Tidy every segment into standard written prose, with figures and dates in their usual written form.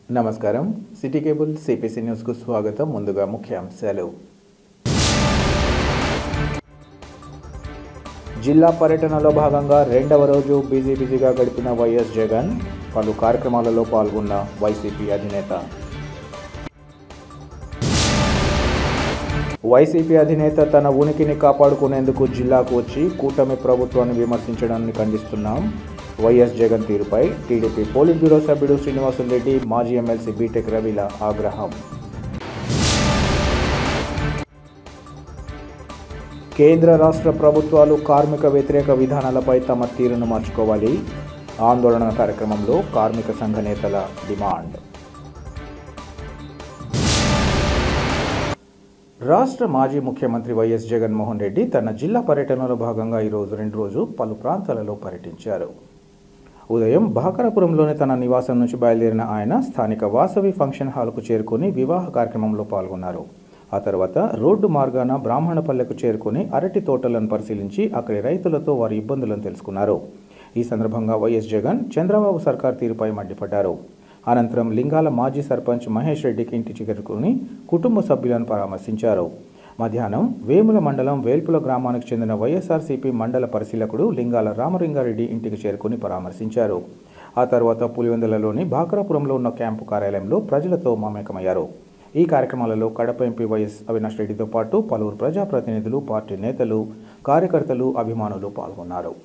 నమస్కారం city cable CPC news కు స్వాగతం. ముందుగా ముఖ్యాంశాలు. జిల్లా పర్యటనలో భాగంగా రెండవ రోజు బిజీగా గడిపిన వైఎస్ జగన్ పలు కార్యక్రమాలలో పాల్గొన్న వైసీపీ అధినేత. వైసీపీ అధినేత తన ఉనికిని కాపాడుకునేందుకు జిల్లాకు వచ్చి కూటమి ప్రభుత్వాన్ని విమర్శించడాన్ని ఖండిస్తున్నాం. వైఎస్ జగన్ తీరుపై టీడీపీ పోలిట్ బ్యూరో సభ్యుడు శ్రీనివాసులరెడ్డి, మాజీ ఎమ్మెల్సీ బీటెక్ రవిల ఆగ్రహం. కేంద్ర రాష్ట్ర ప్రభుత్వాలు కార్మిక వ్యతిరేక విధానాలపై తమ తీరును మార్చుకోవాలి. ఆందోళన కార్యక్రమంలో కార్మిక సంఘ నేతల డిమాండ్. రాష్ట్ర మాజీ ముఖ్యమంత్రి వైఎస్ జగన్మోహన్ రెడ్డి తన జిల్లా పర్యటనలో భాగంగా రెండు రోజు పలు ప్రాంతాలలో పర్యటించారు. ఉదయం బాకరాపురంలోని తన నివాసం నుంచి బయలుదేరిన ఆయన స్థానిక వాసవి ఫంక్షన్ హాల్కు చేరుకుని వివాహ కార్యక్రమంలో పాల్గొన్నారు. ఆ తర్వాత రోడ్డు మార్గాన బ్రాహ్మణపల్లెకు చేరుకుని అరటి తోటలను పరిశీలించి అక్కడి రైతులతో వారి ఇబ్బందులను తెలుసుకున్నారు. ఈ సందర్భంగా వైఎస్ జగన్ చంద్రబాబు సర్కార్ తీరుపై మండిపడ్డారు. అనంతరం లింగాల మాజీ సర్పంచ్ మహేష్ రెడ్డికి ఇంటి చేరుకుని కుటుంబ సభ్యులను పరామర్శించారు. మధ్యాహ్నం వేముల మండలం వేల్పుల గ్రామానికి చెందిన వైఎస్ఆర్సీపీ మండల పరిశీలకుడు లింగాల రామలింగారెడ్డి ఇంటికి చేరుకుని పరామర్శించారు. ఆ తర్వాత పులివెందులలోని బాకరాపురంలో ఉన్న క్యాంపు కార్యాలయంలో ప్రజలతో మమేకమయ్యారు. ఈ కార్యక్రమాలలో కడప ఎంపీ వైఎస్ అవినాష్ రెడ్డితో పాటు పలువురు ప్రజాప్రతినిధులు, పార్టీ నేతలు, కార్యకర్తలు, అభిమానులు పాల్గొన్నారు.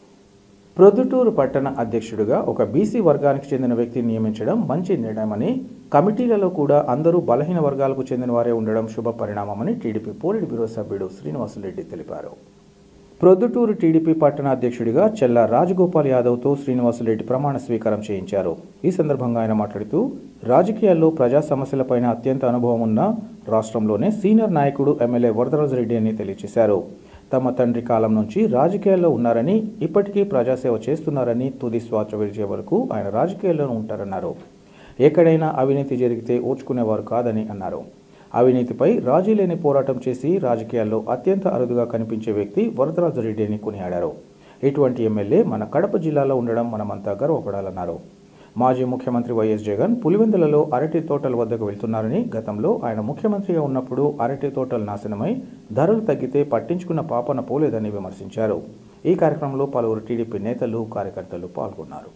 ప్రొద్దుటూరు పట్టణ అధ్యక్షుడిగా ఒక బీసీ వర్గానికి చెందిన వ్యక్తిని నియమించడం మంచి నిర్ణయమని, కమిటీలలో కూడా అందరూ బలహీన వర్గాలకు చెందిన వారే ఉండడం శుభ పరిణామమని టీడీపీ పోలిట్ బ్యూరో సభ్యుడు శ్రీనివాసులరెడ్డి తెలిపారు. ప్రొద్దుటూరు టీడీపీ పట్టణ అధ్యక్షుడిగా చెల్లా రాజగోపాల్ యాదవ్తో శ్రీనివాసులరెడ్డి ప్రమాణ స్వీకారం చేయించారు. ఈ సందర్భంగా ఆయన మాట్లాడుతూ, రాజకీయాల్లో ప్రజా సమస్యలపైన అత్యంత అనుభవం ఉన్న రాష్ట్రంలోనే సీనియర్ నాయకుడు ఎమ్మెల్యే వరదరాజరెడ్డి అని తెలియజేశారు. తమ తండ్రి కాలం నుంచి రాజకీయాల్లో ఉన్నారని, ఇప్పటికీ ప్రజాసేవ చేస్తున్నారని, తుది శ్వాస విడిచే వరకు ఆయన రాజకీయాల్లోనూ ఉంటారన్నారు. ఎక్కడైనా అవినీతి జరిగితే ఓర్చుకునేవారు కాదని అన్నారు. అవినీతిపై రాజీ లేని పోరాటం చేసి రాజకీయాల్లో అత్యంత అరుదుగా కనిపించే వ్యక్తి వరదరాజరెడ్డి అని కొనియాడారు. ఇటువంటి ఎమ్మెల్యే మన కడప జిల్లాలో ఉండడం మనమంతా గర్వపడాలన్నారు. మాజీ ముఖ్యమంత్రి వైఎస్ జగన్ పులివెందులలో అరటి తోటల వద్దకు వెళ్తున్నారని, గతంలో ఆయన ముఖ్యమంత్రిగా ఉన్నప్పుడు అరటి తోటలు నాశనమై ధరలు తగ్గితే పట్టించుకున్న పాపన పోలేదని విమర్శించారు. ఈ కార్యక్రమంలో పలువురు టీడీపీ నేతలు, కార్యకర్తలు పాల్గొన్నారు.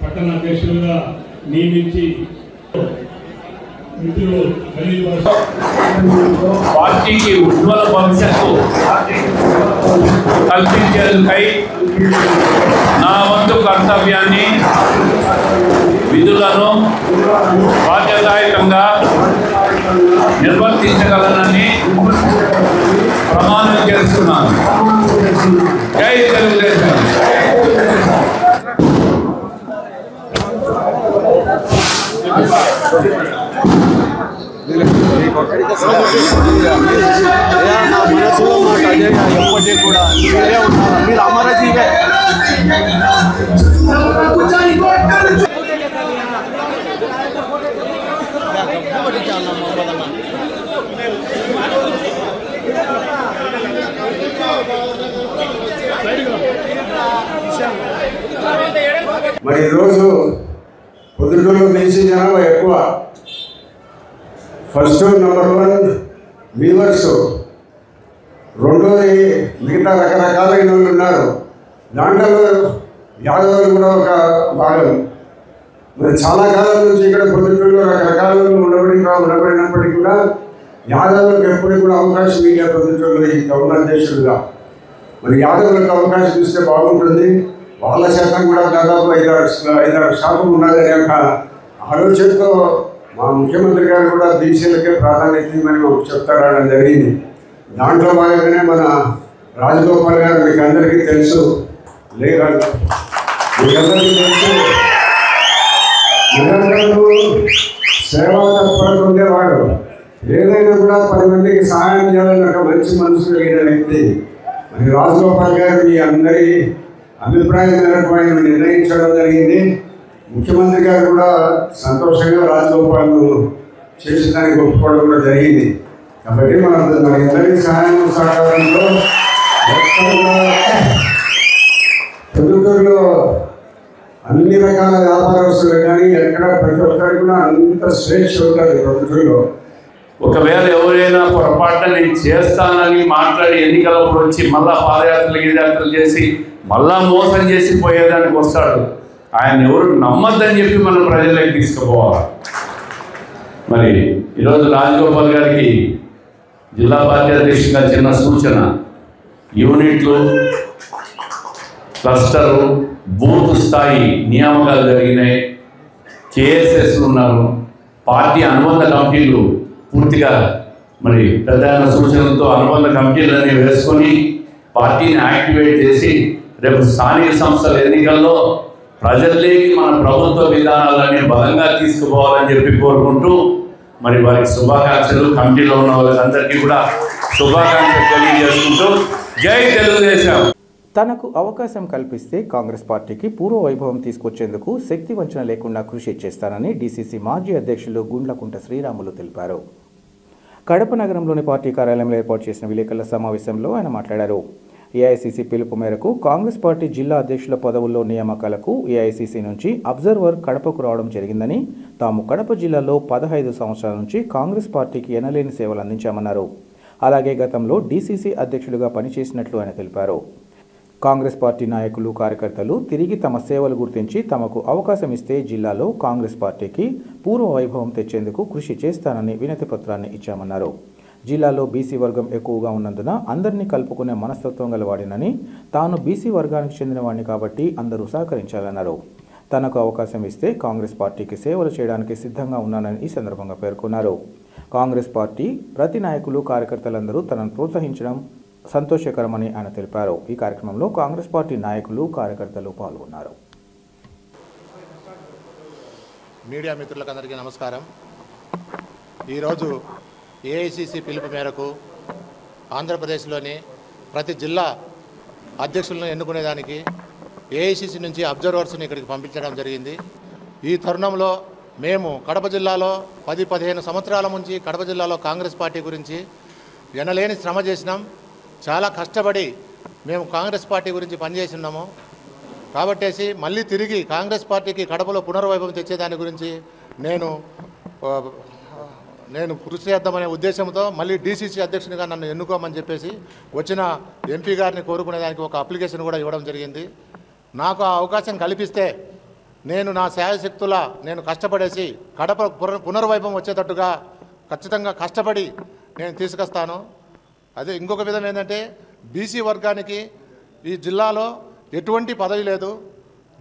పట్టణ అధ్యక్షులుగా నియమించి పార్టీకి ఉజ్వల భవిష్యత్తు కల్పించేందుకై నా వంతు కర్తవ్యాన్ని, విధులను బాధ్యతాయుతంగా నిర్వర్తించగలనని ప్రమాణం చేస్తున్నాను. జై తెలుగుదేశం. మనసులో మాట అదే ఎప్పటికీ కూడా మీరే ఉన్నారు, మీరు అమరజీవే. మరి ఈరోజు పొద్దుటూరులో బీసీ జనాభా ఎక్కువ. ఫస్ట్ నెంబర్ 1 వీవర్స్, రెండోది మిగతా రకరకాలైన వాళ్ళు ఉన్నారు. దాంట్లో యాదవులు కూడా ఒక భాగం. మరి చాలా కాలం నుంచి ఇక్కడ పొద్దుటూరులో రకరకాల ఉండబడినప్పటికీ కూడా యాదవులకు ఎప్పటికి కూడా అవకాశం ఇవ్వలే. పొద్దుటూరులో ఈ టౌన్ అధ్యక్షుడుగా మరి యాదవులకు అవకాశం ఇస్తే బాగుంటుంది. వాళ్ళ శాతం కూడా దాదాపు 5-6% ఉన్నదనే ఒక ఆలోచనతో మా ముఖ్యమంత్రి గారు కూడా బీసీలకే ప్రాధాన్యత ఇవ్వమని మాకు చెప్తారనడం జరిగింది. దాంట్లో భాగంగానే మన రాజగోపాల్ గారు మీకు అందరికీ తెలుసు, నిరంతరం సేవా తత్పరత ఉండేవాడు. ఏదైనా కూడా 10 మందికి సహాయం చేయాలని ఒక మంచి మనసు కలిగిన వ్యక్తి. మరి రాజగోపాల్ గారు మీ అందరి అభిప్రాయం మేరకు ఆయన నిర్ణయించడం జరిగింది. ముఖ్యమంత్రి గారు కూడా సంతోషంగా రాజగోపాల్ను చేసేదానికి ఒప్పుకోవడం కూడా జరిగింది. కాబట్టి మన అందరి సహాయం సహకారంలో పొద్దుటూరులో అన్ని రకాల వ్యాపారస్తులు కానీ ఎక్కడ ప్రతి ఒక్కరికి కూడా అంత స్వేచ్ఛ ఉంటుంది పొద్దుటూరులో. ఒకవేళ ఎవరైనా పొరపాటున నేను చేస్తానని మాట్లాడి ఎన్నికలప్పుడు వచ్చి మళ్ళా పాదయాత్రలు చేసి మళ్ళా మోసం చేసి పోయేదానికి వస్తాడు. ఆయన ఎవరు నమ్మద్దని చెప్పి మనం ప్రజల్లోకి తీసుకుపోవాలి. మరి ఈరోజు రాజగోపాల్ గారికి జిల్లా పార్టీ అధ్యక్షుడిగా చిన్న సూచన, యూనిట్లు, క్లస్టరు, బూత్ స్థాయి నియామకాలు జరిగినాయి, కేఎస్ఎస్ ఉన్నారు, పార్టీ అనుబంధ కమిటీలు పూర్తిగా మరి పెద్ద సూచనలతో అనుబంధ కమిటీలన్నీ వేసుకొని పార్టీని యాక్టివేట్ చేసి రేపు స్థానిక సంస్థల ఎన్నికల్లో ప్రజల్లోకి మన ప్రభుత్వ విధానాలన్నీ బలంగా తీసుకుపోవాలని చెప్పి కోరుకుంటూ మరి వారికి శుభాకాంక్షలు, కమిటీలో ఉన్న వాళ్ళందరికీ కూడా శుభాకాంక్షలు తెలియజేసుకుంటూ జై తెలుగుదేశం. తనకు అవకాశం కల్పిస్తే కాంగ్రెస్ పార్టీకి పూర్వ వైభవం తీసుకొచ్చేందుకు శక్తి వంచన లేకుండా కృషి చేస్తానని డీసీసీ మాజీ అధ్యక్షులు గుండ్లకుంట శ్రీరాములు తెలిపారు. కడప నగరంలోని పార్టీ కార్యాలయంలో ఏర్పాటు చేసిన విలేకరుల సమావేశంలో ఆయన మాట్లాడారు. ఏఐసీసీ పిలుపు మేరకు కాంగ్రెస్ పార్టీ జిల్లా అధ్యక్షుల పదవుల్లో నియామకాలకు ఏఐసీసీ నుంచి అబ్జర్వర్ కడపకు రావడం జరిగిందని, తాము కడప జిల్లాలో 15 సంవత్సరాల నుంచి కాంగ్రెస్ పార్టీకి ఎనలేని సేవలు అందించామన్నారు. అలాగే గతంలో డీసీసీ అధ్యక్షులుగా పనిచేసినట్లు ఆయన తెలిపారు. కాంగ్రెస్ పార్టీ నాయకులు, కార్యకర్తలు తిరిగి తమ సేవలు గుర్తించి తమకు అవకాశం ఇస్తే జిల్లాలో కాంగ్రెస్ పార్టీకి పూర్వ వైభవం తెచ్చేందుకు కృషి చేస్తానని వినతి పత్రాన్ని ఇచ్చామన్నారు. జిల్లాలో బీసీ వర్గం ఎక్కువగా ఉన్నందున అందరినీ కలుపుకునే మనస్తత్వం గలవాడినని, తాను బీసీ వర్గానికి చెందినవాడిని కాబట్టి అందరూ సహకరించాలన్నారు. తనకు అవకాశం ఇస్తే కాంగ్రెస్ పార్టీకి సేవలు చేయడానికి సిద్ధంగా ఉన్నానని ఈ సందర్భంగా పేర్కొన్నారు. కాంగ్రెస్ పార్టీ ప్రతి నాయకులు, కార్యకర్తలందరూ తనను ప్రోత్సహించడం సంతోషకరమని ఆయన తెలిపారు. ఈ కార్యక్రమంలో కాంగ్రెస్ పార్టీ నాయకులు, కార్యకర్తలు పాల్గొన్నారు. మీడియా మిత్రులకందరికీ నమస్కారం. ఈరోజు ఏఐసిసి పిలుపు మేరకు ఆంధ్రప్రదేశ్లోని ప్రతి జిల్లా అధ్యక్షులను ఎన్నుకునేదానికి ఏఐసిసి నుంచి అబ్జర్వర్స్ని ఇక్కడికి పంపించడం జరిగింది. ఈ తరుణంలో మేము కడప జిల్లాలో 10-15 సంవత్సరాల నుంచి కడప జిల్లాలో కాంగ్రెస్ పార్టీ గురించి ఎనలేని శ్రమ చేసినాం. చాలా కష్టపడి మేము కాంగ్రెస్ పార్టీ గురించి పనిచేసి ఉన్నాము. కాబట్టేసి మళ్ళీ తిరిగి కాంగ్రెస్ పార్టీకి కడపలో పునర్వైభవం తెచ్చేదాని గురించి నేను కృషి చేద్దామనే ఉద్దేశంతో మళ్ళీ డీసీసీ అధ్యక్షునిగా నన్ను ఎన్నుకోమని చెప్పేసి వచ్చిన ఎంపీ గారిని కోరుకునేదానికి ఒక అప్లికేషన్ కూడా ఇవ్వడం జరిగింది. నాకు ఆ అవకాశం కల్పిస్తే నేను నా శాయశక్తులా నేను కష్టపడేసి కడప పునర్వైభవం వచ్చేటట్టుగా ఖచ్చితంగా కష్టపడి నేను తీసుకొస్తాను. అదే ఇంకొక విధం ఏంటంటే, బీసీ వర్గానికి ఈ జిల్లాలో ఎటువంటి పదవి లేదు,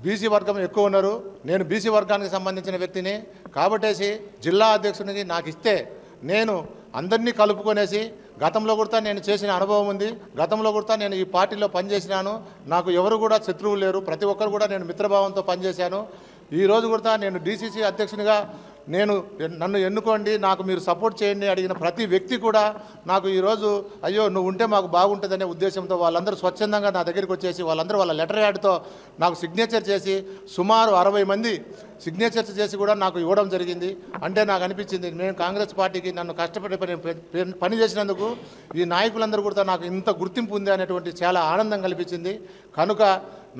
బీసీ వర్గం ఎక్కువ ఉన్నారు. నేను బీసీ వర్గానికి సంబంధించిన వ్యక్తిని కాబట్టేసి జిల్లా అధ్యక్షునికి నాకు ఇస్తే నేను అందరినీ కలుపుకొనేసి, గతంలో కూడా నేను చేసిన అనుభవం ఉంది, గతంలో కూడా నేను ఈ పార్టీలో పనిచేసినాను, నాకు ఎవరు కూడా శత్రువులు లేరు, ప్రతి ఒక్కరు కూడా నేను మిత్రభావంతో పనిచేశాను. ఈరోజు కూడా నేను డీసీసీ అధ్యక్షునిగా నన్ను ఎన్నుకోండి, నాకు మీరు సపోర్ట్ చేయండి అడిగిన ప్రతి వ్యక్తి కూడా నాకు ఈరోజు అయ్యో నువ్వు ఉంటే మాకు బాగుంటుందనే ఉద్దేశంతో వాళ్ళందరూ స్వచ్ఛందంగా నా దగ్గరికి వచ్చేసి వాళ్ళందరూ వాళ్ళ లెటర్ యాడ్తో నాకు సిగ్నేచర్ చేసి సుమారు 60 మంది సిగ్నేచర్స్ చేసి కూడా నాకు ఇవ్వడం జరిగింది. అంటే నాకు అనిపించింది నేను కాంగ్రెస్ పార్టీకి నన్ను కష్టపడి పని చేసినందుకు ఈ నాయకులందరూ కూడా నాకు ఇంత గుర్తింపు ఉంది అనేటువంటి చాలా ఆనందం కల్పించింది. కనుక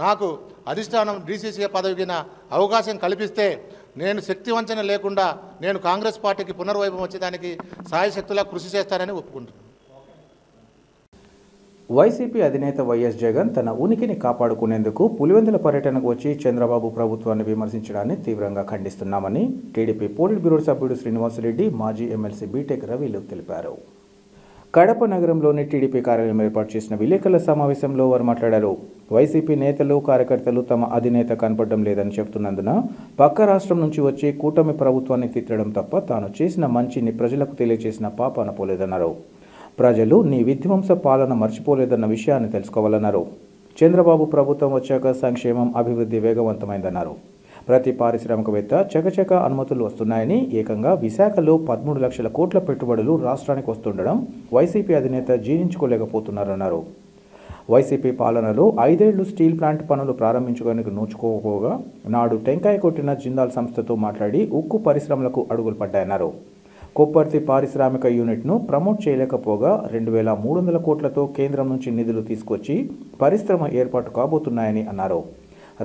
నాకు అధిష్టానం డీసీసీ పదవికి అవకాశం కల్పిస్తే నేను శక్తి వంచన లేకుండా నేను కాంగ్రెస్ పార్టీకి పునర్వైభవం వచ్చేదానికి సాయశక్తులా కృషి చేస్తానని ఒప్పుకుంటున్నాను. వైసీపీ అధినేత వైఎస్ జగన్ తన ఉనికిని కాపాడుకునేందుకు పులివెందుల పర్యటనకు వచ్చి చంద్రబాబు ప్రభుత్వాన్ని విమర్శించడాన్ని తీవ్రంగా ఖండిస్తున్నామని టీడీపీ పోలిట్ బ్యూరో సభ్యుడు శ్రీనివాసరెడ్డి, మాజీ ఎమ్మెల్సీ బీటెక్ రవిలు తెలిపారు. కడప నగరంలోని టీడీపీ కార్యాలయం ఏర్పాటు చేసిన విలేకరుల సమావేశంలో వారు మాట్లాడారు. వైసీపీ నేతలు, కార్యకర్తలు తమ అధినేత కనపడడం లేదని చెబుతున్నందున పక్క రాష్ట్రం నుంచి వచ్చి కూటమి ప్రభుత్వాన్ని తిట్టడం తప్ప తాను చేసిన మంచిని ప్రజలకు తెలియజేసిన పాపాన పోలేదన్నారు. ప్రజలు నీ విధ్వంస పాలన మర్చిపోలేదన్న విషయాన్ని తెలుసుకోవాలన్నారు. చంద్రబాబు ప్రభుత్వం వచ్చాక సంక్షేమం, అభివృద్ధి వేగవంతమైందన్నారు. ప్రతి పారిశ్రామికవేత్త చకచక అనుమతులు వస్తున్నాయని, ఏకంగా విశాఖలో 13 లక్షల కోట్ల పెట్టుబడులు రాష్ట్రానికి వస్తుండడం వైసీపీ అధినేత జీర్ణించుకోలేకపోతున్నారన్నారు. వైసీపీ పాలనలో 5 ఏళ్లు స్టీల్ ప్లాంట్ పనులు ప్రారంభించుకోవడానికి నోచుకోగా నాడు టెంకాయ కొట్టిన జిందాల్ సంస్థతో మాట్లాడి ఉక్కు పరిశ్రమలకు అడుగులు పడ్డాయన్నారు. కొప్పర్తి పారిశ్రామిక యూనిట్ను ప్రమోట్ చేయలేకపోగా 2,300 కోట్లతో కేంద్రం నుంచి నిధులు తీసుకొచ్చి పరిశ్రమ ఏర్పాటు కాబోతున్నాయని అన్నారు.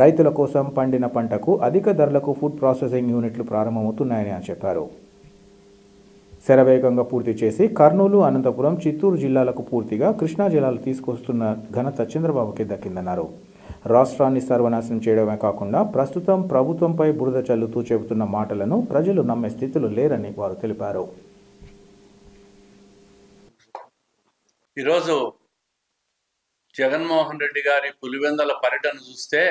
రైతుల కోసం పండిన పంటకు అధిక ధరలకు ఫుడ్ ప్రాసెసింగ్ యూనిట్లు ప్రారంభమవుతున్నాయని అని చెప్పారు. శరవేగంగా పూర్తి చేసి కర్నూలు, అనంతపురం, చిత్తూరు జిల్లాలకు పూర్తిగా కృష్ణా జలాలు తీసుకొస్తున్న ఘనత చంద్రబాబుకి దక్కిందన్నారు. రాష్ట్రాన్ని సర్వనాశనం చేయడమే కాకుండా ప్రస్తుతం ప్రభుత్వంపై బురద చల్లుతూ చెబుతున్న మాటలను ప్రజలు నమ్మే స్థితిలో లేరని వారు తెలిపారు. ఈరోజు జగన్మోహన్ రెడ్డి గారి పులివెందల పర్యటన చూస్తే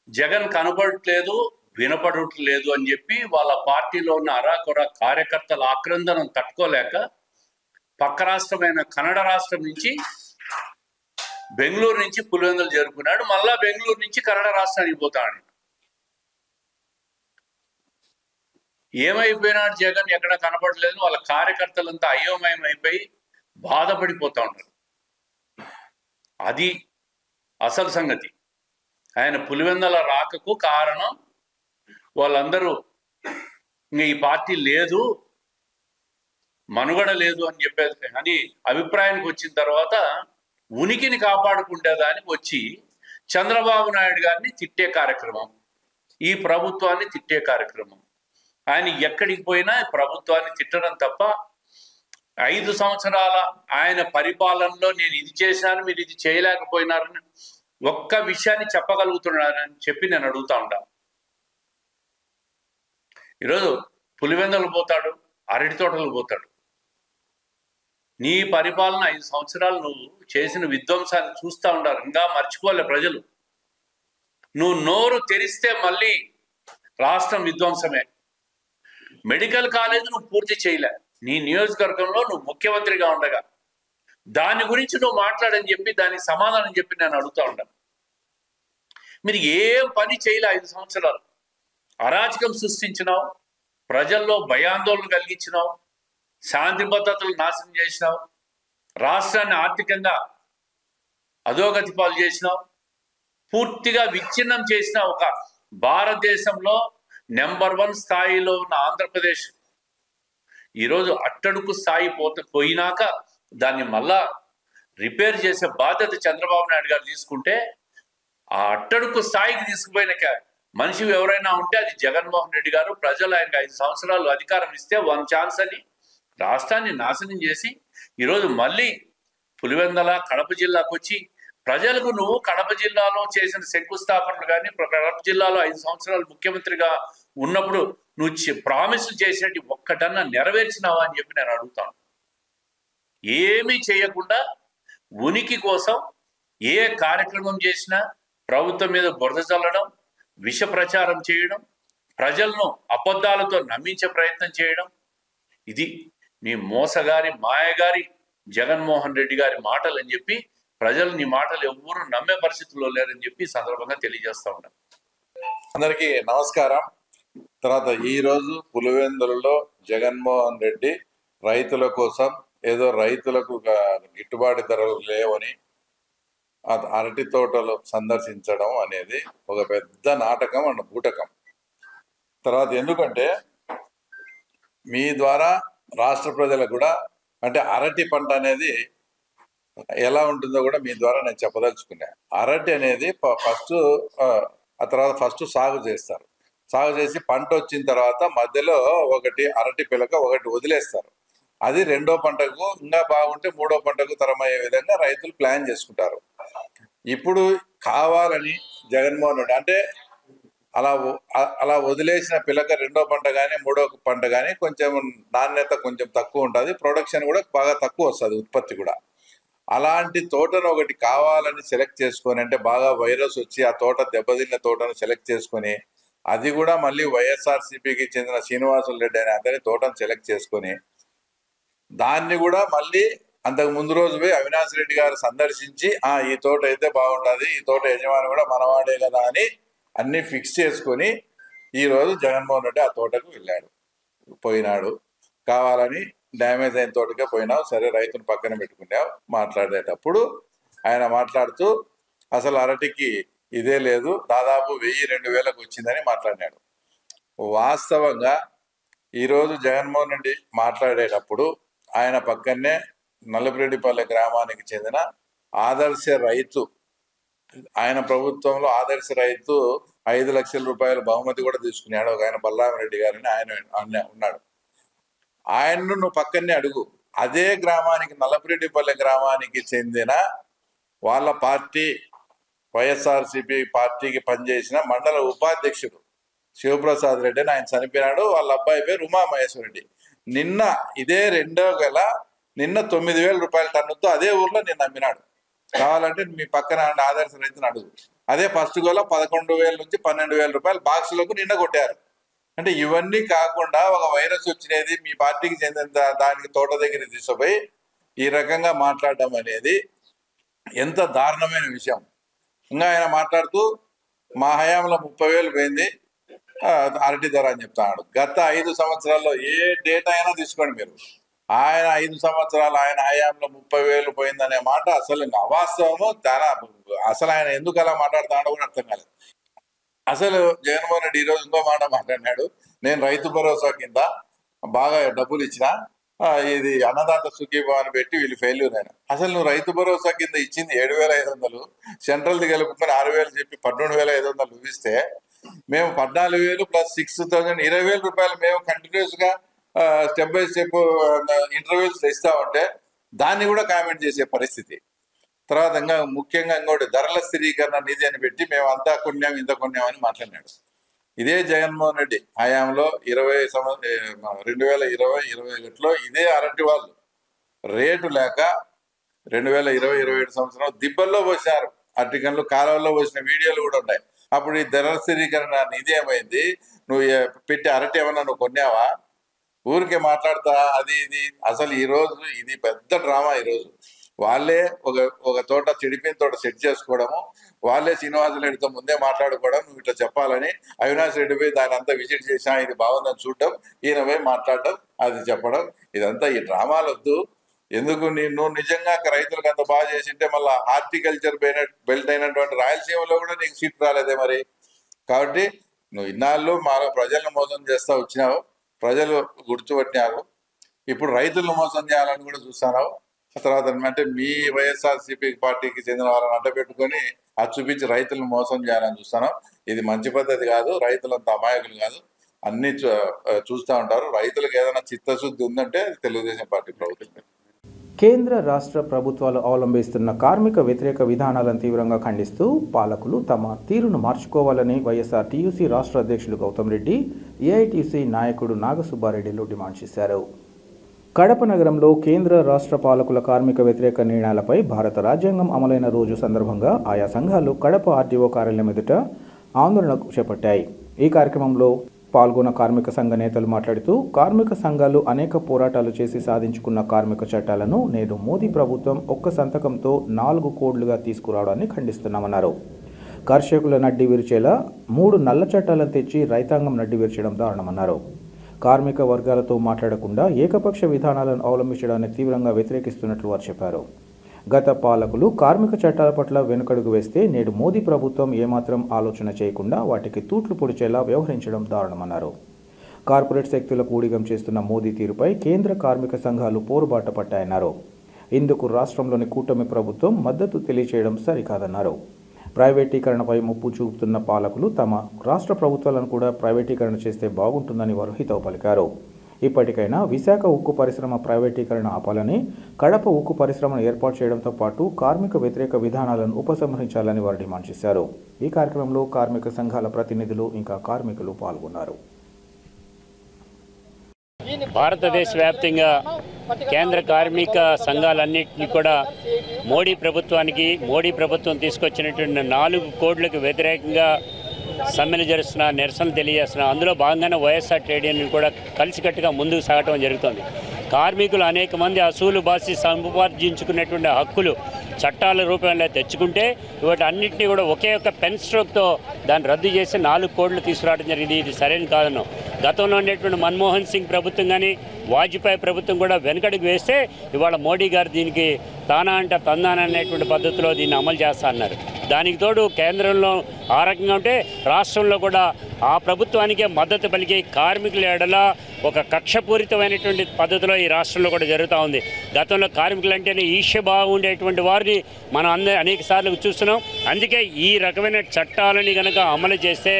జగన్ కనపడట్లేదు, వినపడట్లేదు అని చెప్పి వాళ్ళ పార్టీలో ఉన్న అరాకొర కార్యకర్తల ఆక్రందనం తట్టుకోలేక పక్క రాష్ట్రమైన కన్నడ రాష్ట్రం నుంచి బెంగళూరు నుంచి పులివెందులు చేరుకున్నాడు. మళ్ళా బెంగళూరు నుంచి కన్నడ రాష్ట్రానికి పోతాడు. ఏమైపోయినాడు జగన్, ఎక్కడ కనపడలేదు. వాళ్ళ కార్యకర్తలంతా అయోమయం అయిపోయి బాధపడిపోతా ఉన్నారు. అది అసలు సంగతి. ఆయన పులివెందుల రాకకు కారణం వాళ్ళందరూ ఇంకా ఈ పార్టీ లేదు, మనుగడ లేదు అని చెప్పేది అని అభిప్రాయానికి వచ్చిన తర్వాత ఉనికిని కాపాడుకునేదానికి వచ్చి చంద్రబాబు నాయుడు గారిని తిట్టే కార్యక్రమం, ఈ ప్రభుత్వాన్ని తిట్టే కార్యక్రమం. ఆయన ఎక్కడికి పోయినా ప్రభుత్వాన్ని తిట్టడం తప్ప 5 సంవత్సరాల ఆయన పరిపాలనలో నేను ఇది చేశాను, మీరు ఇది చేయలేకపోయినారని ఒక్క విషయాన్ని చెప్పగలుగుతున్నారని చెప్పి నేను అడుగుతా ఉంటాను. ఈరోజు పులివెందులు పోతాడు, అరటి తోటలు పోతాడు. నీ పరిపాలన 5 సంవత్సరాలు నువ్వు చేసిన విధ్వంసాన్ని చూస్తూ ఉంటారు. ఇంకా మర్చిపోలే ప్రజలు. నువ్వు నోరు తెరిస్తే మళ్ళీ రాష్ట్రం విధ్వంసమే. మెడికల్ కాలేజ్ నువ్వు పూర్తి చేయలే. నీ నియోజకవర్గంలో నువ్వు ముఖ్యమంత్రిగా ఉండగా దాని గురించి నువ్వు మాట్లాడని చెప్పి దానికి సమాధానం చెప్పి నేను అడుగుతా ఉంటాను. మీరు ఏం పని చేయలే 5 సంవత్సరాలు. అరాచకం సృష్టించినావు, ప్రజల్లో భయాందోళన కలిగించినావు, శాంతి భద్రతలు నాశనం చేసినావు, రాష్ట్రాన్ని ఆర్థికంగా అధోగతి పాలు చేసినావు, పూర్తిగా విచ్ఛిన్నం చేసిన ఒక భారతదేశంలో నెంబర్ 1 స్థాయిలో ఉన్న ఆంధ్రప్రదేశ్ ఈరోజు అట్టడుకు స్థాయి పోయినాక దాన్ని మళ్ళా రిపేర్ చేసే బాధ్యత చంద్రబాబు నాయుడు గారు తీసుకుంటే, ఆ అట్టడుకు స్థాయికి తీసుకుపోయిన మనిషి ఎవరైనా ఉంటే అది జగన్మోహన్ రెడ్డి గారు. ప్రజలు ఆయనకు 5 సంవత్సరాలు అధికారం ఇస్తే 1 ఛాన్స్ అని రాష్ట్రాన్ని నాశనం చేసి ఈరోజు మళ్ళీ పులివెందుల కడప జిల్లాకు వచ్చి ప్రజలకు నువ్వు కడప జిల్లాలో చేసిన శంకుస్థాపనలు కానీ, కడప జిల్లాలో 5 సంవత్సరాలు ముఖ్యమంత్రిగా ఉన్నప్పుడు నువ్వు ప్రామిసులు చేసేటి ఒక్కటన్నా నెరవేర్చినావా అని చెప్పి నేను అడుగుతాను. ఏమీ చేయకుండా ఉనికి కోసం ఏ కార్యక్రమం చేసినా ప్రభుత్వం మీద బురద చల్లడం, విష ప్రచారం చేయడం, ప్రజలను అబద్ధాలతో నమ్మించే ప్రయత్నం చేయడం, ఇది నీ మోసగారి మాయగారి జగన్మోహన్ రెడ్డి గారి మాటలు అని చెప్పి ప్రజలు నీ మాటలు ఎవ్వరూ నమ్మే పరిస్థితుల్లో లేరని చెప్పి సందర్భంగా తెలియజేస్తా ఉన్నాను. అందరికీ నమస్కారం. తర్వాత ఈరోజు పులివెందులలో జగన్మోహన్ రెడ్డి రైతుల కోసం ఏదో రైతులకు గిట్టుబాటు ధరలు లేవని అరటి తోటలు సందర్శించడం అనేది ఒక పెద్ద నాటకం అండ్ బూటకం. తర్వాత ఎందుకంటే మీ ద్వారా రాష్ట్ర ప్రజలకు కూడా అంటే అరటి పంట అనేది ఎలా ఉంటుందో కూడా మీ ద్వారా నేను చెప్పదలుచుకున్నా. అరటి అనేది ఫస్ట్ సాగు చేస్తారు. సాగు చేసి పంట వచ్చిన తర్వాత మధ్యలో ఒకటి అరటి పిలక ఒకటి వదిలేస్తారు. అది రెండో పంటకు ఇంకా బాగుంటే మూడో పంటకు తరమయ్యే విధంగా రైతులు ప్లాన్ చేసుకుంటారు. ఇప్పుడు కావాలని జగన్మోహన్ రెడ్డి అంటే అలా వదిలేసిన పిలక రెండో పంట కానీ మూడో పంట కానీ కొంచెం నాణ్యత కొంచెం తక్కువ ఉంటుంది, ప్రొడక్షన్ కూడా బాగా తక్కువ వస్తుంది, ఉత్పత్తి కూడా. అలాంటి తోటను ఒకటి కావాలని సెలెక్ట్ చేసుకొని అంటే బాగా వైరస్ వచ్చి ఆ తోట దెబ్బతిన్న తోటను సెలెక్ట్ చేసుకొని అది కూడా మళ్ళీ వైఎస్ఆర్సీపీకి చెందిన శ్రీనివాసులు రెడ్డి అనే అతని తోటను సెలెక్ట్ చేసుకొని దాన్ని కూడా మళ్ళీ అంతకు ముందు రోజు పోయి అవినాష్ రెడ్డి గారు సందర్శించి ఈ తోట అయితే బాగుంటుంది, ఈ తోట యజమాని కూడా మనవాడే కదా అని అన్ని ఫిక్స్ చేసుకొని ఈరోజు జగన్మోహన్ రెడ్డి ఆ తోటకు పోయినాడు. కావాలని డ్యామేజ్ అయిన తోటకే పోయినావు, సరే రైతును పక్కన పెట్టుకున్నావు. మాట్లాడేటప్పుడు ఆయన మాట్లాడుతూ అసలు అరటికి ఇదే లేదు, దాదాపు 1000-2000కు వచ్చిందని మాట్లాడినాడు. వాస్తవంగా ఈరోజు జగన్మోహన్ రెడ్డి మాట్లాడేటప్పుడు ఆయన పక్కనే నల్లపురెడ్డిపల్లె గ్రామానికి చెందిన ఆదర్శ రైతు, ఆయన ప్రభుత్వంలో ఆదర్శ రైతు 5 లక్షల రూపాయల బహుమతి కూడా తీసుకున్నాడు. ఒక ఆయన బలరామరెడ్డి గారిని ఆయన ఉన్నాడు. ఆయన్ను నువ్వు పక్కనే అడుగు. అదే గ్రామానికి నల్లపురెడ్డిపల్లె గ్రామానికి చెందిన వాళ్ళ పార్టీ వైఎస్ఆర్సీపీ పార్టీకి పనిచేసిన మండల ఉపాధ్యక్షుడు శివప్రసాద్ రెడ్డి అని ఆయన చనిపోయినాడు. వాళ్ళ అబ్బాయి పేరు ఉమామహేశ్వర రెడ్డి. నిన్న ఇదే 9,000 రూపాయల టన్నుతో అదే ఊర్లో నిన్న అమ్మినాడు. కావాలంటే మీ పక్కన ఆదర్శ రైతుని అడుగు. అదే ఫస్ట్ గోల 11,000 నుంచి 12,000 రూపాయలు బాక్సులకు నిన్న కొట్టారు. అంటే ఇవన్నీ కాకుండా ఒక వైరస్ వచ్చినది మీ పార్టీకి చెందిన దానికి తోట దగ్గర తీసుకుపోయి ఈ రకంగా మాట్లాడడం అనేది ఎంత దారుణమైన విషయం. ఇంకా ఆయన మాట్లాడుతూ మా హయాంలో 30,000 పోయింది అరటి ధర అని చెప్తాడు. గత 5 సంవత్సరాల్లో ఏ డేటా అయినా తీసుకోండి మీరు, ఆయన 5 సంవత్సరాలు ఆయన హయాంలో 30,000 పోయిందనే మాట అసలు అవాస్తవము. అసలు ఆయన ఎందుకు అలా మాట్లాడుతున్నాడో కూడా అర్థం కాలేదు. అసలు జగన్మోహన్ రెడ్డి ఈరోజు ఇంకో మాట మాట్లాడినాడు. నేను రైతు భరోసా కింద బాగా డబ్బులు ఇచ్చిన, ఇది అన్నదాత సుఖీభావ అని పెట్టి వీళ్ళు ఫెయిల్యూర్ అయినా. అసలు నువ్వు రైతు భరోసా కింద ఇచ్చింది 7,500, సెంట్రల్ది కలుపుకొని 6,000 చెప్పి 13,500 ఇస్తే మేము 14,000 ప్లస్ 6,000 20,000 రూపాయలు మేము కంటిన్యూస్ గా స్టెప్ బై స్టెప్ ఇంటర్వ్యూస్ ఇస్తా ఉంటే దాన్ని కూడా కామెంట్ చేసే పరిస్థితి. తర్వాత ఇంకా ముఖ్యంగా ఇంకోటి ధరల స్థిరీకరణ నిధి అని పెట్టి మేము అంతా కొన్నాం ఇంత కొన్నాం అని మాట్లాడినాడు. ఇదే జగన్మోహన్ రెడ్డి హయాంలో 2020-21లో ఇదే అరటి వాళ్ళు రేటు లేక 2020-21 సంవత్సరం దిబ్బల్లో పోసినారు. అరటికన్లు కాలువల్లో పోసిన వీడియోలు కూడా ఉన్నాయి. అప్పుడు ఈ ధరల స్థిరీకరణ నిధి ఏమైంది? నువ్వు పెట్టి అరటి ఏమన్నా నువ్వు కొన్నావా? ఊరికే మాట్లాడతా అది ఇది. అసలు ఈరోజు ఇది పెద్ద డ్రామా. ఈరోజు వాళ్ళే ఒక తోట చెడిపోయిన తోట సెట్ చేసుకోవడము, వాళ్ళే శ్రీనివాసరెడ్డితో ముందే మాట్లాడుకోవడం, నువ్వు ఇట్లా చెప్పాలని అవినాష్ రెడ్డి పోయి దాని అంతా విజిట్ చేసినా ఇది బాగుందని చూడటం, ఈయన పోయి మాట్లాడటం, అది చెప్పడం, ఇదంతా ఈ డ్రామాలు వద్దు. ఎందుకు నువ్వు నిజంగా రైతులకు అంత బాగా చేసింటే మళ్ళీ హార్టికల్చర్ బెల్ట్ అయినటువంటి రాయలసీమలో కూడా నీకు సీట్ రాలేదే మరి. కాబట్టి నువ్వు ఇన్నాళ్ళు మా ప్రజలను మోసం చేస్తా వచ్చినావు, ప్రజలు గుర్తుపట్టినారు. ఇప్పుడు రైతులను మోసం చేయాలని కూడా చూస్తున్నావు. తర్వాత అంటే మీ వైఎస్ఆర్సీపీ పార్టీకి చెందిన వాళ్ళని అడ్డపెట్టుకొని అది చూపించి రైతులను మోసం చేయాలని చూస్తున్నాం. ఇది మంచి పద్ధతి కాదు. రైతులంత అమాయకులు కాదు, అన్ని చూస్తూ ఉంటారు. రైతులకు ఏదైనా చిత్తశుద్ధి ఉందంటే అది తెలుగుదేశం పార్టీ ప్రభుత్వం. కేంద్ర రాష్ట్ర ప్రభుత్వాలు అవలంబిస్తున్న కార్మిక వ్యతిరేక విధానాలను తీవ్రంగా ఖండిస్తూ పాలకులు తమ తీరును మార్చుకోవాలని వైఎస్ఆర్ టీయూసీ రాష్ట్ర అధ్యక్షులు గౌతమ్ రెడ్డి, ఏఐటీసీ నాయకుడు నాగసుబ్బారెడ్డిలు డిమాండ్ చేశారు. కడప నగరంలో కేంద్ర రాష్ట్ర పాలకుల కార్మిక వ్యతిరేక నిర్ణయాలపై భారత రాజ్యాంగం అమలైన రోజు సందర్భంగా ఆయా సంఘాలు కడప ఆర్టీఓ కార్యాలయం ఎదుట ఆందోళనకు చేపట్టాయి. ఈ కార్యక్రమంలో పాల్గొన్న కార్మిక సంఘ నేతలు మాట్లాడుతూ కార్మిక సంఘాలు అనేక పోరాటాలు చేసి సాధించుకున్న కార్మిక చట్టాలను నేడు మోదీ ప్రభుత్వం ఒక్క సంతకంతో 4 కోడ్లుగా తీసుకురావడాన్ని ఖండిస్తున్నామన్నారు. కర్షకుల నడ్డి విరిచేలా 3 నల్ల చట్టాలను తెచ్చి రైతాంగం నడ్డి విరచడం దారుణమన్నారు. కార్మిక వర్గాలతో మాట్లాడకుండా ఏకపక్ష విధానాలను అవలంబించడాన్ని తీవ్రంగా వ్యతిరేకిస్తున్నట్లు వారు చెప్పారు. గత పాలకులు కార్మిక చట్టాల పట్ల వెనుకడుగు వేస్తే నేడు మోదీ ప్రభుత్వం ఏమాత్రం ఆలోచన చేయకుండా వాటికి తూట్లు పొడిచేలా వ్యవహరించడం దారుణమన్నారు. కార్పొరేట్ శక్తులకు ఊడిగం చేస్తున్న మోదీ తీరుపై కేంద్ర కార్మిక సంఘాలు పోరుబాట పట్టాయన్నారు. ఇందుకు రాష్ట్రంలోని కూటమి ప్రభుత్వం మద్దతు తెలియచేయడం సరికాదన్నారు. ప్రైవేటీకరణపై ముప్పు చూపుతున్న పాలకులు తమ రాష్ట్ర ప్రభుత్వాలను కూడా ప్రైవేటీకరణ చేస్తే బాగుంటుందని వారు హితవు పలికారు. ఇప్పటికైనా విశాఖ ఉక్కు పరిశ్రమ ప్రైవేటీకరణ ఆపాలని, కడప ఉక్కు పరిశ్రమను ఏర్పాటు చేయడంతో పాటు కార్మిక వ్యతిరేక విధానాలను ఉపసంహరించాలని వారు డిమాండ్ చేశారు. ఈ కార్యక్రమంలో కార్మిక సంఘాల ప్రతినిధులు ఇంకా కార్మికులు పాల్గొన్నారు. భారతదేశ వ్యాప్తంగా కేంద్ర కార్మిక సంఘాలన్నింటినీ కూడా మోడీ ప్రభుత్వం తీసుకొచ్చినటువంటి 4 కోడ్లకు వ్యతిరేకంగా సమ్మెను జరుస్తున్నా, నిరసనలు తెలియజేస్తున్నా. అందులో భాగంగానే వైఎస్ఆర్ ట్రేడ్ యూనియన్ కూడా కలిసికట్టుగా ముందుకు సాగటం జరుగుతుంది. కార్మికులు అనేక మంది అసూలు బాసి సంపార్జించుకున్నటువంటి హక్కులు చట్టాల రూపంలో తెచ్చుకుంటే వాటి అన్నింటినీ కూడా ఒకే ఒక్క పెన్ స్ట్రోక్తో దాన్ని రద్దు చేసి 4 కోడ్లు తీసుకురావడం జరిగింది. ఇది సరైన కాదన్నాం. గతంలో ఉండేటువంటి మన్మోహన్ సింగ్ ప్రభుత్వం కానీ వాజ్పేయి ప్రభుత్వం కూడా వెనకడుగు వేస్తే ఇవాళ మోడీ గారు దీనికి తానా అంటే తందాన అనేటువంటి పద్ధతిలో దీన్ని అమలు చేస్తా అన్నారు. దానికి తోడు కేంద్రంలో ఆ రకంగా ఉంటే రాష్ట్రంలో కూడా ఆ ప్రభుత్వానికే మద్దతు పలికి కార్మికుల ఎడల ఒక కక్షపూరితమైనటువంటి పద్ధతిలో ఈ రాష్ట్రంలో కూడా జరుగుతూ ఉంది. గతంలో కార్మికులు అంటేనే ఈర్ష్యభావం ఉండేటువంటి వారిని మనం అనేక సార్లు చూస్తున్నాం. అందుకే ఈ రకమైన చట్టాలని కనుక అమలు చేస్తే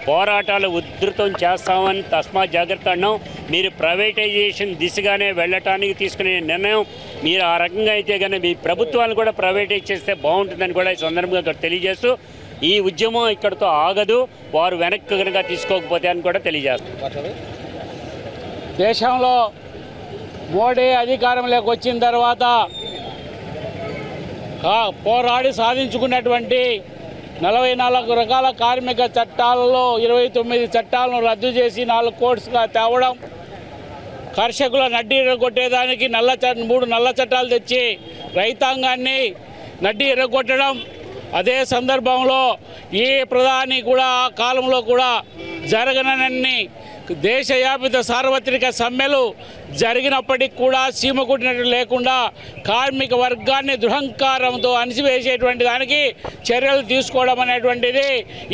పోరాటాలు ఉధృతం చేస్తామని తస్మాత్ జాగ్రత్త అన్నాం. మీరు ప్రైవేటైజేషన్ దిశగానే వెళ్ళటానికి తీసుకునే నిర్ణయం మీరు ఆ రకంగా అయితే కనుక మీ ప్రభుత్వాలను కూడా ప్రైవేటైజ్ చేస్తే బాగుంటుందని కూడా ఈ సందర్భంగా తెలియజేస్తూ ఈ ఉద్యమం ఇక్కడితో ఆగదు, వారు వెనక్కి కనుక తీసుకోకపోతే అని కూడా తెలియజేస్తారు. దేశంలో మోడీ అధికారంలోకి వచ్చిన తర్వాత పోరాడి సాధించుకున్నటువంటి 44 రకాల కార్మిక చట్టాలలో 29 చట్టాలను రద్దు చేసి 4 కోడ్స్గా తేవడం, కర్షకుల నడ్డి ఎర్రగొట్టేదానికి 3 నల్ల చట్టాలు తెచ్చి రైతాంగాన్ని నడ్డి ఎర్రగొట్టడం, అదే సందర్భంలో ఏ ప్రధాని కూడా ఆ కాలంలో కూడా జరగనన్ని దేశవ్యాపిత సార్వత్రిక సమ్మెలు జరిగినప్పటికీ కూడా సీమ కుట్టినట్టు లేకుండా కార్మిక వర్గాన్ని దురహంకారంతో అణిచివేసేటువంటి దానికి చర్యలు తీసుకోవడం అనేటువంటిది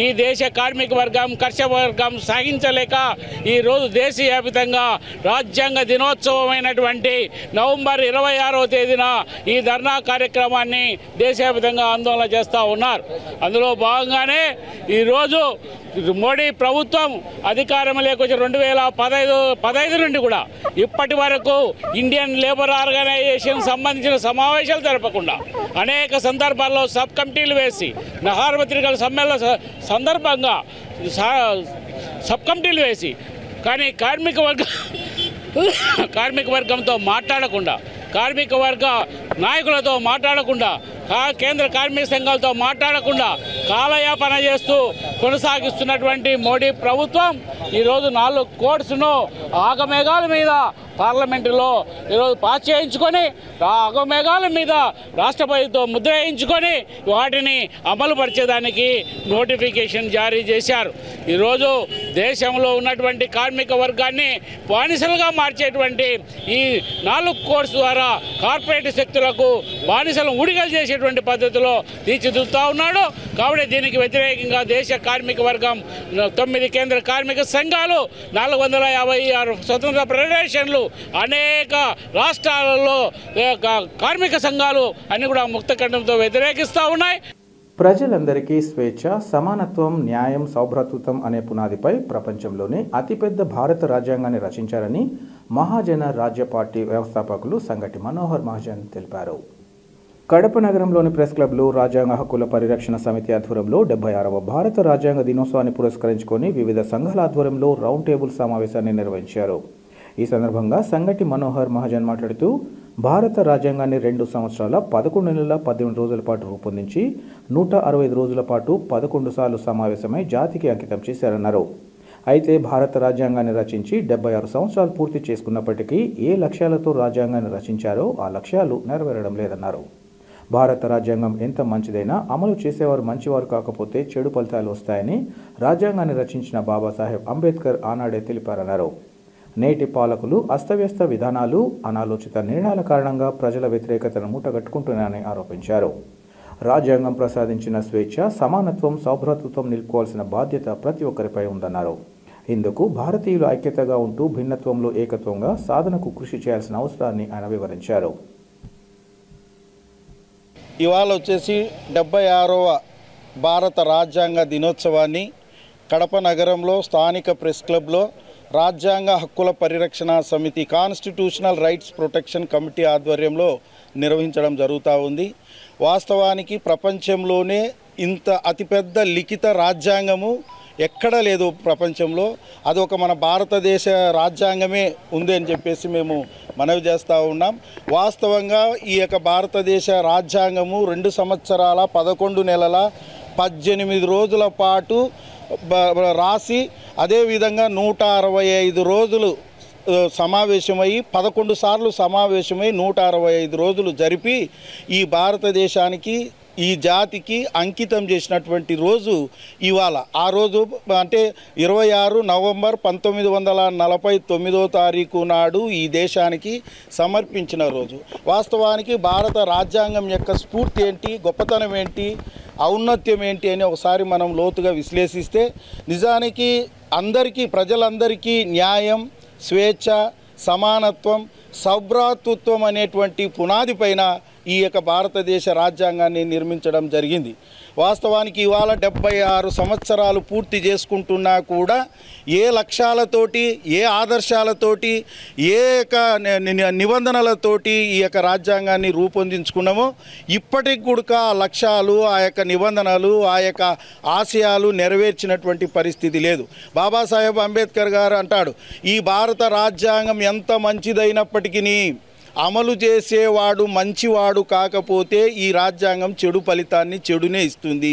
ఈ దేశ కార్మిక వర్గం కర్షక వర్గం సాగించలేక ఈరోజు దేశవ్యాపితంగా రాజ్యాంగ దినోత్సవమైనటువంటి నవంబర్ 26వ తేదీన ఈ ధర్నా కార్యక్రమాన్ని దేశవ్యాప్తంగా ఆందోళన చేస్తూ ఉన్నారు. అందులో భాగంగానే ఈరోజు మోడీ ప్రభుత్వం అధికారంలోకి వచ్చి 2015 నుండి కూడా ఇప్పటి వరకు ఇండియన్ లేబర్ ఆర్గనైజేషన్ సంబంధించిన సమావేశాలు జరపకుండా అనేక సందర్భాల్లో సబ్ కమిటీలు వేసి సార్వత్రిక సమ్మెల సందర్భంగా సబ్ కమిటీలు వేసి కానీ కార్మిక వర్గంతో మాట్లాడకుండా, కార్మిక వర్గ నాయకులతో మాట్లాడకుండా, కేంద్ర కార్మిక సంఘాలతో మాట్లాడకుండా కాలయాపన చేస్తూ కొనసాగిస్తున్నటువంటి మోడీ ప్రభుత్వం ఈరోజు 4 కోడ్స్ను ఆగమేఘాల మీద పార్లమెంటులో ఈరోజు పాస్ చేయించుకొని ఆ ఆగమేఘాల మీద రాష్ట్రపతితో ముద్ర వేయించుకొని వాటిని అమలు పరిచేదానికి నోటిఫికేషన్ జారీ చేశారు. ఈరోజు దేశంలో ఉన్నటువంటి కార్మిక వర్గాన్ని బానిసలుగా మార్చేటువంటి ఈ 4 కోడ్స్ ద్వారా కార్పొరేట్ శక్తులకు బానిసలను ఉడిగలు చేసేటువంటి పద్ధతిలో తీర్చిదిద్దుతూ ఉన్నాడు. కాబట్టి దీనికి వ్యతిరేకంగా దేశ కార్మిక వర్గం 9 కేంద్ర కార్మిక సంఘాలు, 456 స్వతంత్ర ఫెడరేషన్లు, అనేక రాష్ట్రాలలో కార్మిక సంఘాలు అన్ని కూడా ముక్తకంఠంతో వ్యతిరేకిస్తూ ఉన్నాయి. ప్రజలందరికీ స్వేచ్ఛ, సమానత్వం, న్యాయం, సౌభ్రాతృత్వం అనే పునాదిపై ప్రపంచంలోనే అతిపెద్ద భారత రాజ్యాంగాన్ని రచించారని మహాజన రాజ్య పార్టీ వ్యవస్థాపకులు సంగటి మనోహర్ మహాజన్ తెలిపారు. కడప నగరంలోని ప్రెస్ క్లబ్లో రాజ్యాంగ హక్కుల పరిరక్షణ సమితి ఆధ్వర్యంలో 76వ భారత రాజ్యాంగ దినోత్సవాన్ని పురస్కరించుకొని వివిధ సంఘాల ఆధ్వర్యంలో రౌండ్ టేబుల్ సమావేశాన్ని నిర్వహించారు. ఈ సందర్భంగా సంగటి మనోహర్ మహాజన్ మాట్లాడుతూ భారత రాజ్యాంగాన్ని 2 సంవత్సరాల 11 నెలల 18 రోజుల పాటు రూపొందించి 165 రోజుల పాటు 11 సార్లు సమావేశమై జాతికి అంకితం చేశారన్నారు. అయితే భారత రాజ్యాంగాన్ని రచించి 76 సంవత్సరాలు పూర్తి చేసుకున్నప్పటికీ ఏ లక్ష్యాలతో రాజ్యాంగాన్ని రచించారో ఆ లక్ష్యాలు నెరవేరడం లేదన్నారు. భారత రాజ్యాంగం ఎంత మంచిదైనా అమలు చేసేవారు మంచివారు కాకపోతే చెడు ఫలితాలు వస్తాయని రాజ్యాంగాన్ని రచించిన బాబాసాహెబ్ అంబేద్కర్ ఆనాడే తెలిపారన్నారు. నేటి పాలకులు అస్తవ్యస్త విధానాలు, అనాలోచిత నిర్ణయాల కారణంగా ప్రజల వ్యతిరేకతను మూటగట్టుకుంటున్నారని ఆరోపించారు. రాజ్యాంగం ప్రసాదించిన స్వేచ్ఛ, సమానత్వం, సౌభ్రాతృత్వం నిలుపుకోవాల్సిన బాధ్యత ప్రతి ఒక్కరిపై ఉందన్నారు. ఇందుకు భారతీయులు ఐక్యతగా ఉంటూ భిన్నత్వంలో ఏకత్వంగా సాధనకు కృషి చేయాల్సిన అవసరాన్ని ఆయన వివరించారు. ఇవాళ వచ్చేసి 76వ భారత రాజ్యాంగ దినోత్సవాన్ని కడప నగరంలో స్థానిక ప్రెస్ క్లబ్లో రాజ్యాంగ హక్కుల పరిరక్షణ సమితి కాన్స్టిట్యూషనల్ రైట్స్ ప్రొటెక్షన్ కమిటీ ఆధ్వర్యంలో నిర్వహించడం జరుగుతూ ఉంది. వాస్తవానికి ప్రపంచంలోనే ఇంత అతిపెద్ద లిఖిత రాజ్యాంగము ఎక్కడ లేదు ప్రపంచంలో. అదొక మన భారతదేశ రాజ్యాంగమే ఉంది అని చెప్పేసి మేము మనవి చేస్తూ ఉన్నాం. వాస్తవంగా ఈ యొక్క భారతదేశ రాజ్యాంగము 2 సంవత్సరాల 11 నెలల 18 రోజుల పాటు రాసి అదేవిధంగా 165 రోజులు సమావేశమై 11 సార్లు సమావేశమై 165 రోజులు జరిపి ఈ భారతదేశానికి ఈ జాతికి అంకితం చేసినటువంటి రోజు ఇవాళ. ఆ రోజు అంటే 26 నవంబర్ 1949వ తారీఖు నాడు ఈ దేశానికి సమర్పించిన రోజు. వాస్తవానికి భారత రాజ్యాంగం యొక్క స్ఫూర్తి ఏంటి, గొప్పతనం ఏంటి, ఔన్నత్యం ఏంటి అని ఒకసారి మనం లోతుగా విశ్లేషిస్తే నిజానికి అందరికీ ప్రజలందరికీ న్యాయం, స్వేచ్ఛ, సమానత్వం, సౌభ్రాతృత్వం అనేటువంటి పునాది పైన ఈ యొక్క భారతదేశ రాజ్యాంగాన్ని నిర్మించడం జరిగింది. వాస్తవానికి ఇవాళ 76 సంవత్సరాలు పూర్తి చేసుకుంటున్నా కూడా ఏ లక్ష్యాలతోటి, ఏ ఆదర్శాలతోటి, ఏ యొక్క నిబంధనలతోటి ఈ యొక్క రాజ్యాంగాన్ని రూపొందించుకున్నామో ఇప్పటికి కూడా ఆ లక్ష్యాలు, ఆ యొక్క నిబంధనలు, ఆ యొక్క ఆశయాలు నెరవేర్చినటువంటి పరిస్థితి లేదు. బాబాసాహెబ్ అంబేద్కర్ గారు అంటాడు, ఈ భారత రాజ్యాంగం ఎంత మంచిదైనప్పటికీ అమలు చేసేవాడు మంచివాడు కాకపోతే ఈ రాజ్యాంగం చెడు ఫలితాన్ని చెడునే ఇస్తుంది.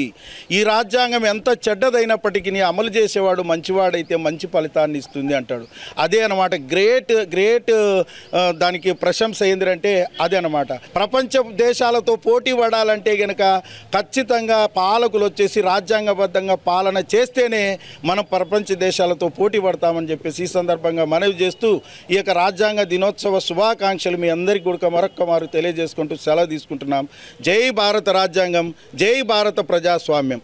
ఈ రాజ్యాంగం ఎంత చెడ్డదైనప్పటికీ అమలు చేసేవాడు మంచివాడైతే మంచి ఫలితాన్ని ఇస్తుంది అంటాడు. అదే అనమాట గ్రేట్ దానికి ప్రశంస ఏంటంటే అదే అనమాట. ప్రపంచ దేశాలతో పోటీ పడాలంటే గనక ఖచ్చితంగా పాలకులు వచ్చేసి రాజ్యాంగబద్ధంగా పాలన చేస్తేనే మనం ప్రపంచ దేశాలతో పోటీ పడతామని చెప్పేసి ఈ సందర్భంగా మనవి చేస్తూ ఈ యొక్క రాజ్యాంగ దినోత్సవ శుభాకాంక్షలు మీ అందరికీ కూడా మరొక్క మారు తెలియజేసుకుంటూ సెలవు తీసుకుంటున్నాం. జై భారత రాజ్యాంగం, జై భారత ప్రజాస్వామ్యం.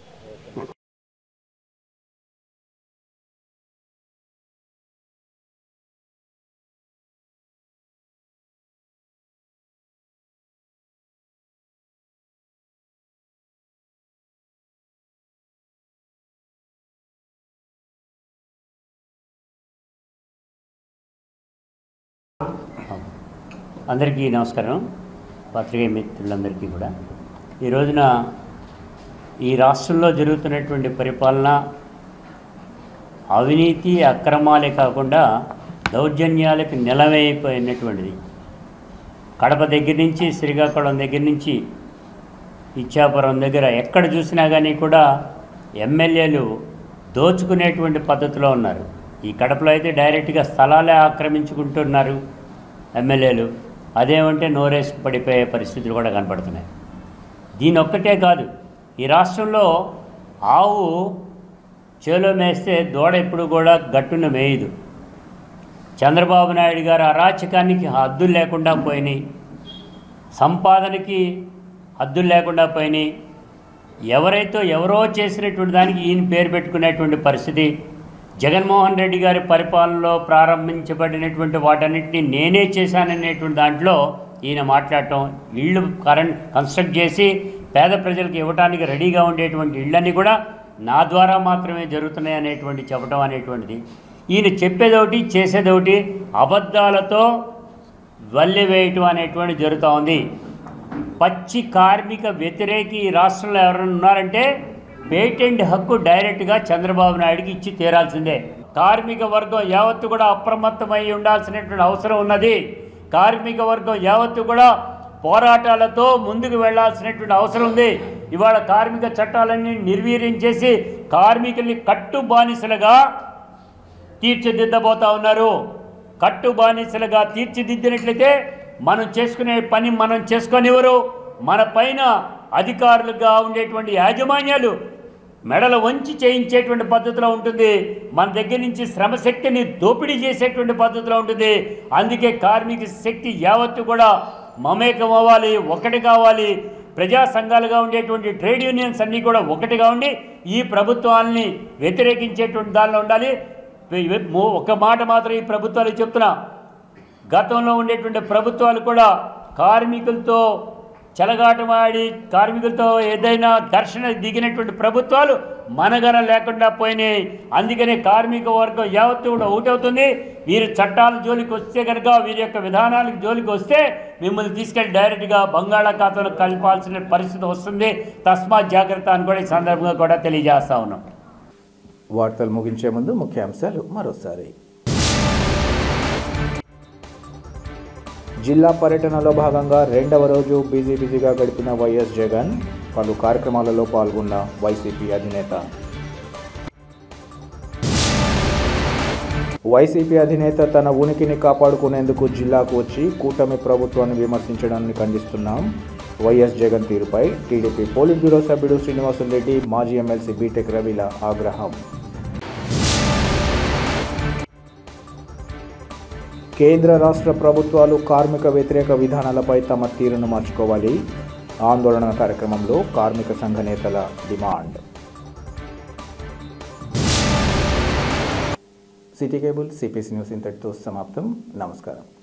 అందరికీ నమస్కారం. పత్రికా మిత్రులందరికీ కూడా ఈ రోజున ఈ రాష్ట్రంలో జరుగుతున్నటువంటి పరిపాలన అవినీతి, అక్రమాలే కాకుండా దౌర్జన్యాలకు నిలవైపోయినటువంటిది. కడప దగ్గర నుంచి, శ్రీకాకుళం దగ్గర నుంచి, ఇచ్చాపురం దగ్గర ఎక్కడ చూసినా కానీ కూడా ఎమ్మెల్యేలు దోచుకునేటువంటి పద్ధతిలో ఉన్నారు. ఈ కడపలో అయితే డైరెక్ట్గా స్థలాలే ఆక్రమించుకుంటున్నారు ఎమ్మెల్యేలు. అదేమంటే నోరేసి పడిపోయే పరిస్థితులు కూడా కనపడుతున్నాయి. దీని ఒక్కటే కాదు, ఈ రాష్ట్రంలో ఆవు చేలో మేస్తే దూడ ఎప్పుడు కూడా గట్టున మేయదు. చంద్రబాబు నాయుడు గారు అరాచకానికి హద్దులు లేకుండా పోయినాయి, సంపాదనకి హద్దులు లేకుండా పోయినాయి. ఎవరో చేసినటువంటి దానికి ఈయన పేరు పెట్టుకునేటువంటి పరిస్థితి. జగన్మోహన్ రెడ్డి గారి పరిపాలనలో ప్రారంభించబడినటువంటి వాటన్నిటిని నేనే చేశాననేటువంటి దాంట్లో ఈయన మాట్లాడటం, ఇళ్ళు కన్స్ట్రక్ట్ చేసి పేద ప్రజలకు ఇవ్వడానికి రెడీగా ఉండేటువంటి ఇళ్ళన్నీ కూడా నా ద్వారా మాత్రమే జరుగుతున్నాయి అనేటువంటి చెప్పడం అనేటువంటిది. ఈయన చెప్పేదొకటి చేసేదొకటి, అబద్ధాలతో వల్లెవేయటం అనేటువంటి జరుగుతూ ఉంది. పచ్చి కార్మిక వ్యతిరేకి ఈ రాష్ట్రంలో ఎవరైనా ఉన్నారంటే పేటెంట్ హక్కు డైరెక్ట్గా చంద్రబాబు నాయుడికి ఇచ్చి తీరాల్సిందే. కార్మిక వర్గం యావత్తు కూడా అప్రమత్తమై ఉండాల్సినటువంటి అవసరం ఉన్నది. కార్మిక వర్గం యావత్తు కూడా పోరాటాలతో ముందుకు వెళ్లాల్సినటువంటి అవసరం ఉంది. ఇవాళ కార్మిక చట్టాలన్నీ నిర్వీర్యం చేసి కార్మికుల్ని కట్టు బానిసలుగా తీర్చిదిద్దబోతా ఉన్నారు. కట్టు బానిసలుగా తీర్చిదిద్దినట్లయితే మనం చేసుకునే పని మనం చేసుకొనివ్వరు. మన పైన అధికారులుగా ఉండేటువంటి యాజమాన్యాలు మెడలు వంచి చేయించేటువంటి పద్ధతిలో ఉంటుంది. మన దగ్గర నుంచి శ్రమశక్తిని దోపిడీ చేసేటువంటి పద్ధతిలో ఉంటుంది. అందుకే కార్మిక శక్తి యావత్తు కూడా మమేకం అవ్వాలి, ఒకటి కావాలి. ప్రజా సంఘాలుగా ఉండేటువంటి ట్రేడ్ యూనియన్స్ అన్నీ కూడా ఒకటిగా ఉండి ఈ ప్రభుత్వాలని వ్యతిరేకించేటువంటి దానిలో ఉండాలి. ఒక మాట మాత్రం ఈ ప్రభుత్వాలు చెప్తున్నా, గతంలో ఉండేటువంటి ప్రభుత్వాలు కూడా కార్మికులతో చెలగాటమాడి కార్మికులతో ఏదైనా ఘర్షణ దిగినటువంటి ప్రభుత్వాలు మనగన లేకుండా పోయినాయి. అందుకనే కార్మిక వర్గం యావత్తు కూడా ఒకటవుతుంది. వీరి చట్టాల జోలికి వస్తే కనుక, వీరి యొక్క విధానాలకు జోలికి వస్తే మిమ్మల్ని తీసుకెళ్ళి డైరెక్ట్గా బంగాళాఖాతంలో కలపాల్సిన పరిస్థితి వస్తుంది. తస్మాత్ జాగ్రత్త అని కూడా ఈ సందర్భంగా కూడా తెలియజేస్తా ఉన్నాం. వార్తలు ముగించే ముందు ముఖ్యాంశాలు మరోసారి. జిల్లా పర్యటనలో భాగంగా 2వ రోజు బిజీగా గడిపిన వైఎస్ జగన్. పలు కార్యక్రమాలలో పాల్గొన్న వైసీపీ అధినేత. వైసీపీ అధినేత తన ఉనికిని కాపాడుకునేందుకు జిల్లాకు వచ్చి కూటమి ప్రభుత్వాన్ని విమర్శించడాన్ని ఖండిస్తున్నాం. వైఎస్ జగన్ తీరుపై టీడీపీ పోలిట్ బ్యూరో సభ్యుడు శ్రీనివాసులరెడ్డి, మాజీ ఎమ్మెల్సీ బీటెక్ రవిల ఆగ్రహం. కేంద్ర రాష్ట్ర ప్రభుత్వాలు కార్మిక వ్యతిరేక విధానాలపై తమ తీరును మార్చుకోవాలి. ఆందోళన కార్యక్రమంలో కార్మిక సంఘ నేతల demand. City cable CPC news ఇంతటితో సమాప్తం. నమస్కారం.